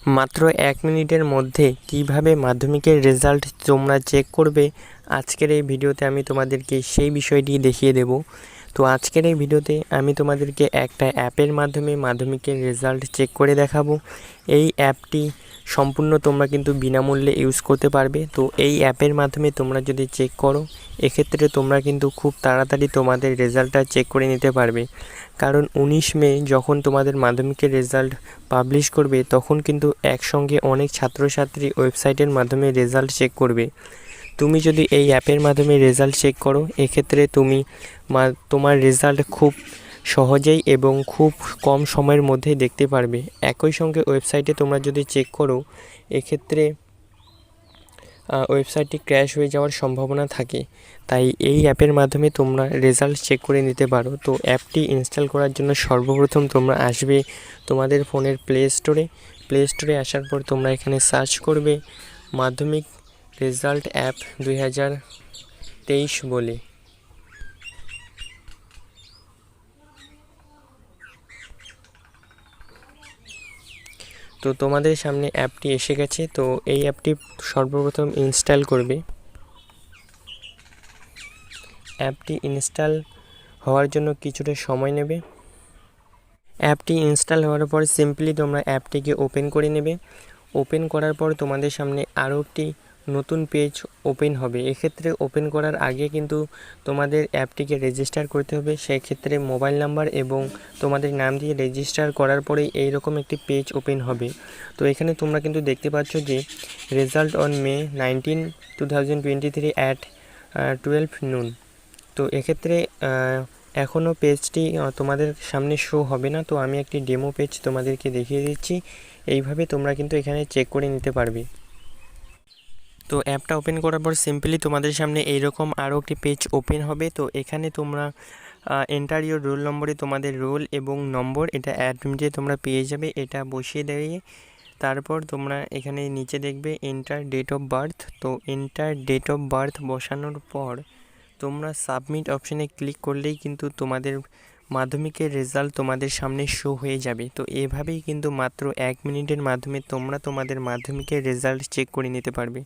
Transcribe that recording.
মাত্র 1 মিনিটের মধ্যে কিভাবে মাধ্যমিকের রেজাল্ট তোমরা চেক করবে, আজকের এই ভিডিওতে আমি তোমাদেরকে সেই বিষয়টি দেখিয়ে দেব। তো আজকের এই ভিডিওতে আমি তোমাদেরকে একটা অ্যাপের মাধ্যমে মাধ্যমিকের রেজাল্ট চেক করে দেখাবো। এই অ্যাপটি সম্পূর্ণ তোমরা কিন্তু বিনামূল্যে ইউজ করতে পারবে। তো এই অ্যাপের মাধ্যমে তোমরা যদি চেক করো, এক্ষেত্রে তোমরা কিন্তু খুব তাড়াতাড়ি তোমাদের রেজাল্টটা চেক করে নিতে পারবে। কারণ 19 মে যখন তোমাদের মাধ্যমিকের রেজাল্ট পাবলিশ করবে, তখন কিন্তু একসঙ্গে অনেক ছাত্রছাত্রী ওয়েবসাইটের মাধ্যমে রেজাল্ট চেক করবে। তুমি যদি এই অ্যাপের মাধ্যমে রেজাল্ট চেক করো, এক্ষেত্রে তুমি তোমার রেজাল্ট খুব সহজেই এবং খুব কম সময়ের মধ্যেই দেখতে পারবে। একই সঙ্গে ওয়েবসাইটে তোমরা যদি চেক করো, এক্ষেত্রে ওয়েবসাইটটি ক্র্যাশ হয়ে যাওয়ার সম্ভাবনা থাকে। তাই এই অ্যাপের মাধ্যমে তোমরা রেজাল্ট চেক করে নিতে পারো। তো অ্যাপটি ইনস্টল করার জন্য সর্বপ্রথম তোমরা আসবে তোমাদের ফোনের প্লে স্টোরে আসার পর তোমরা এখানে সার্চ করবে মাধ্যমিক রেজাল্ট অ্যাপ 2023 বলে। তো তোমাদের সামনে অ্যাপটি এসে গেছে। তো এই অ্যাপটি সর্বপ্রথম ইনস্টল করবে। অ্যাপটি ইনস্টল হওয়ার জন্য কিছুটা সময় নেবে। অ্যাপটি ইনস্টল হওয়ার পর সিম্পলি তোমরা অ্যাপটিকে ওপেন করে নেবে। ওপেন করার পর তোমাদের সামনে আরও একটি নতুন পেজ ওপেন হবে। এক্ষেত্রে ওপেন করার আগে কিন্তু তোমাদের অ্যাপটিকে রেজিস্টার করতে হবে। সেক্ষেত্রে মোবাইল নাম্বার এবং তোমাদের নাম দিয়ে রেজিস্টার করার পরেই এইরকম একটি পেজ ওপেন হবে। তো এখানে তোমরা কিন্তু দেখতে পাচ্ছ যে result on May 19, 2023 at 12 noon। তো এক্ষেত্রে এখনও পেজটি তোমাদের সামনে শো হবে না। তো আমি একটি ডেমো পেজ তোমাদেরকে দেখিয়ে দিচ্ছি। এইভাবে তোমরা কিন্তু এখানে চেক করে নিতে পারবে। তো অ্যাপটা ওপেন করার পর সিম্পলি তোমাদের সামনে এইরকম আরও একটি পেজ ওপেন হবে। তো এখানে তোমরা এন্টার ইউর রোল নম্বরে তোমাদের রোল এবং নম্বর এটা অ্যাডমিটে তোমরা পেয়ে যাবে। এটা বসিয়ে দিয়ে তারপর তোমরা এখানে নিচে দেখবে এন্টার ডেট অফ বার্থ। তো এন্টার ডেট অফ বার্থ বসানোর পর তোমরা সাবমিট অপশানে ক্লিক করলেই কিন্তু তোমাদের মাধ্যমিকের রেজাল্ট তোমাদের সামনে শো হয়ে যাবে। তো এভাবেই কিন্তু মাত্র 1 মিনিটের মাধ্যমে তোমরা তোমাদের মাধ্যমিকের রেজাল্ট চেক করে নিতে পারবে।